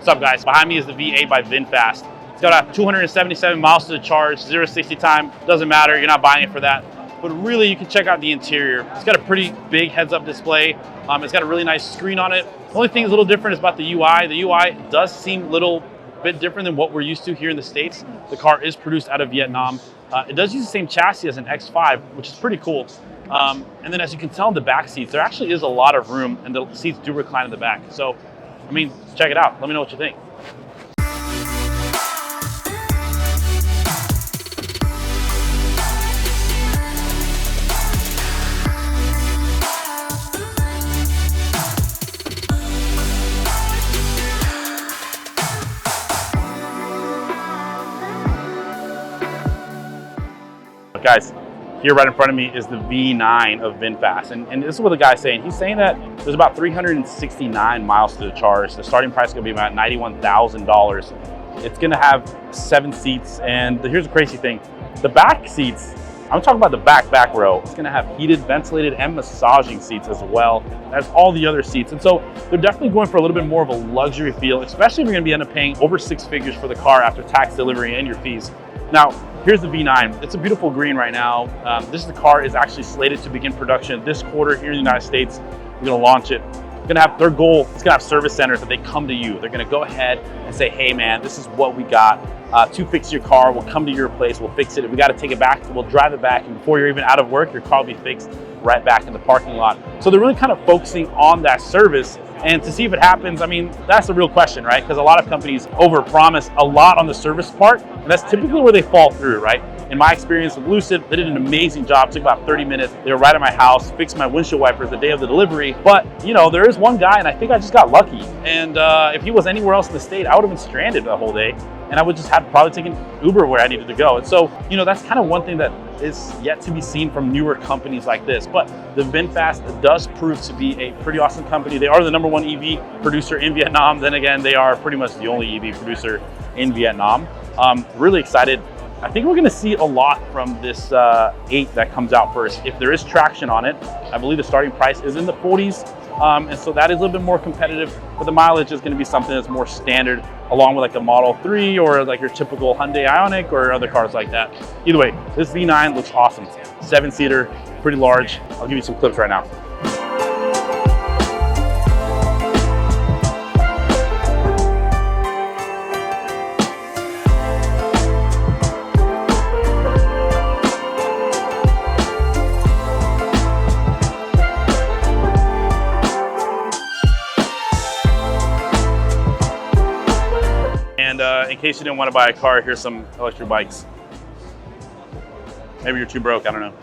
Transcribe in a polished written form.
up, guys? Behind me is the V8 by Vinfast. It's got a 277 miles to the charge, 0 to 60 time. Doesn't matter, you're not buying it for that. But really, you can check out the interior. It's got a pretty big heads-up display. It's got a really nice screen on it. The only thing that's a little different is about the UI. The UI does seem a little bit different than what we're used to here in the States. The car is produced out of Vietnam. It does use the same chassis as an X5, which is pretty cool. And then as you can tell in the back seats, there actually is a lot of room, and the seats do recline in the back. So, I mean, check it out. Let me know what you think. Guys, here right in front of me is the V9 of Vinfast, and this is what the guy's saying. He's saying that there's about 369 miles to the charge. The starting price is going to be about $91,000. It's going to have 7 seats, and here's the crazy thing. The back seats, I'm talking about the back row, it's going to have heated, ventilated, and massaging seats as well as all the other seats. And so they're definitely going for a little bit more of a luxury feel, especially if you're going to end up paying over 6 figures for the car after tax, delivery, and your fees. Now, here's the V9. It's a beautiful green right now. The car is actually slated to begin production this quarter here in the United States. We're gonna launch it. Gonna have their goal, it's gonna have service centers that they come to you. They're gonna go ahead and say, hey man, this is what we got to fix your car. We'll come to your place, we'll fix it. If we gotta take it back, we'll drive it back. And before you're even out of work, your car will be fixed right back in the parking lot. So they're really kind of focusing on that service. And to see if it happens, I mean, that's the real question, right? Because a lot of companies overpromise a lot on the service part, and that's typically where they fall through, right? In my experience with Lucid, they did an amazing job. It took about 30 minutes. They were right at my house, fixed my windshield wipers the day of the delivery. But, you know, there is one guy, and I think I just got lucky. And if he was anywhere else in the state, I would have been stranded the whole day. And I would just have probably taken Uber where I needed to go. And so, you know, that's kind of one thing that is yet to be seen from newer companies like this. But the Vinfast does prove to be a pretty awesome company. They are the #1 EV producer in Vietnam. Then again, they are pretty much the only EV producer in Vietnam. Really excited. I think we're gonna see a lot from this 8 that comes out first. If there is traction on it, I believe the starting price is in the 40s. And so that is a little bit more competitive, but the mileage is going to be something that's more standard, along with like the Model 3 or like your typical Hyundai Ioniq or other cars like that. Either way, this V9 looks awesome. 7-seater, pretty large. I'll give you some clips right now. And in case you didn't want to buy a car, here's some electric bikes. Maybe you're too broke, I don't know.